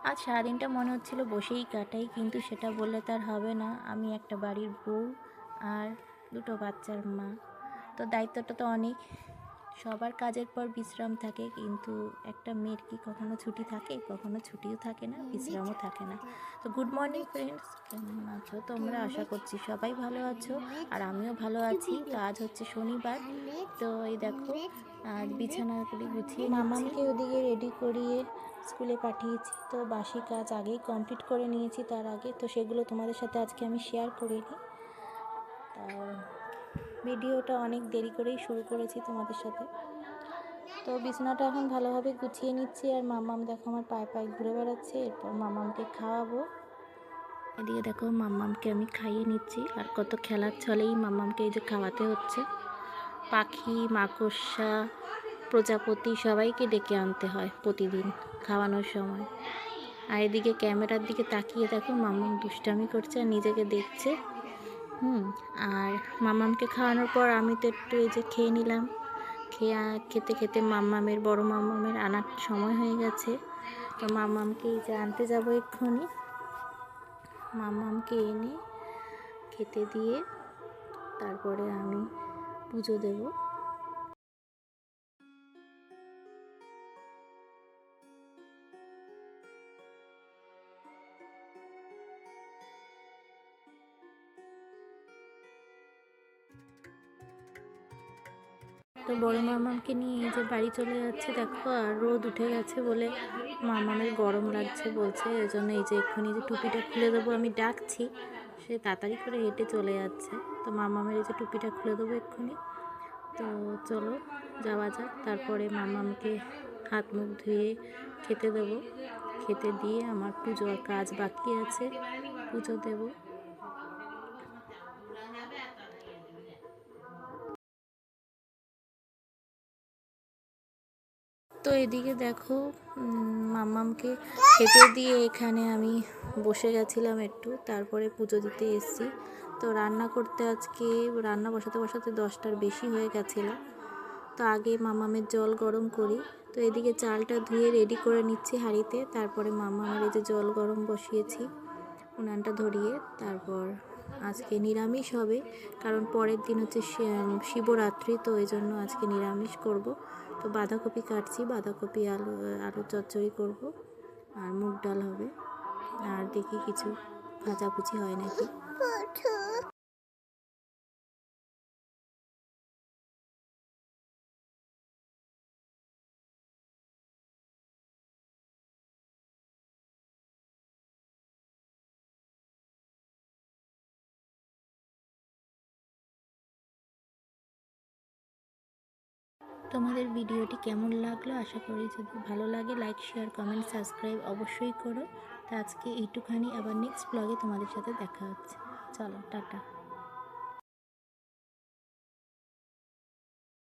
আজ সারাদিনটা মনে হচ্ছিল বসেই কাটাই, কিন্তু সেটা বললে তার হবে না। আমি একটা বাড়ির বউ আর দুটো বাচ্চার মা, তো দায়িত্বটা তো অনেক। সবার কাজের পর বিশ্রাম থাকে, কিন্তু একটা মেয়ের কি কখনো ছুটি থাকে? কখনো ছুটিও থাকে না, বিশ্রামও থাকে না। তো গুড মর্নিং ফ্রেন্ডস, কেমন আছো তোমরা? আশা করছি সবাই ভালো আছো, আর আমিও ভালো আছি। তো আজ হচ্ছে শনিবার, তো এই দেখো আজ বিছানাগুলি গুছিয়ে মামামকে ওদিকে রেডি করিয়ে স্কুলে পাঠিয়েছি। তো বাসি কাজ আগেই কমপ্লিট করে নিয়েছি তার আগে, তো সেগুলো তোমাদের সাথে আজকে আমি শেয়ার করিনি। ভিডিওটা অনেক দেরি করেই শুরু করেছি তোমাদের সাথে। তো বিছানাটা এখন ভালোভাবে গুছিয়ে নিচ্ছি, আর মাম্মাম দেখো আমার পায়ে পায়ে ঘুরে বেড়াচ্ছে। এরপর মাম্মামকে খাওয়াবো। এদিকে দেখো মাম্মামকে আমি খাইয়ে নিচ্ছি, আর কত খেলার ছলেই মাম্মামকে এই যে খাওয়াতে হচ্ছে। পাখি, মাকড়সা, প্রজাপতি সবাইকে ডেকে আনতে হয় প্রতিদিন খাওয়ানোর সময়। আর এদিকে ক্যামেরার দিকে তাকিয়ে দেখো মাম্মাম দুষ্টামি করছে আর নিজেকে দেখছে। আর মাম্মামকে খাওয়ানোর পর আমি তো একটু এই যে খেয়ে নিলাম। খেতে খেতে মাম্মামের বড় মাম্মামের আনার সময় হয়ে গেছে। তো মাম্মামকে এই যে আনতে যাবো এক্ষুনি। মাম্মামকে এনে খেতে দিয়ে তারপরে আমি পুজো দেব। তো বড় মামামকে নিয়ে এই যে বাড়ি চলে যাচ্ছে দেখো। আর রোদ উঠে গেছে বলে মামামের গরম লাগছে বলছে, এই জন্য এই যে এক্ষুনি যে টুপিটা খুলে দেবো আমি ডাকছি, সে তাড়াতাড়ি করে হেঁটে চলে যাচ্ছে। তো মামামের এই যে টুপিটা খুলে দেবো এক্ষুনি। তো চলো যাওয়া যাক। তারপরে মামামকে হাত মুখ ধুয়ে খেতে দেবো। খেতে দিয়ে আমার পুজোর কাজ বাকি আছে, পুজো দেবো। তো এদিকে দেখো মাম্মামকে খেতে দিয়ে এখানে আমি বসে গেছিলাম একটু, তারপরে পুজো দিতে এসেছি। তো রান্না করতে আজকে রান্না বসাতে বসাতে 10টার বেশি হয়ে গেছিলো। তো আগে মাম্মামের জল গরম করি। তো এদিকে চালটা ধুয়ে রেডি করে নিচ্ছি হাঁড়িতে। তারপরে মাম্মামের এই যে জল গরম বসিয়েছি উনানটা ধরিয়ে। তারপর আজকে নিরামিষ হবে, কারণ পরের দিন হচ্ছে শিবরাত্রি, তো এই জন্য আজকে নিরামিষ করব। তো বাঁধাকপি কাটছি, বাঁধাকপি আলু চচ্চড়ি করব, আর মুগ ডাল হবে, আর দেখি কিছু ভাজাভুজি হয় নাকি। তোমাদের ভিডিওটি কেমন লাগলো? আশা করি যদি ভালো লাগে লাইক, শেয়ার, কমেন্ট, সাবস্ক্রাইব অবশ্যই করো। তো আজকে এইটুখানি, আবার নেক্সট ব্লগে তোমাদের সাথে দেখা হচ্ছে। চলো টাটা।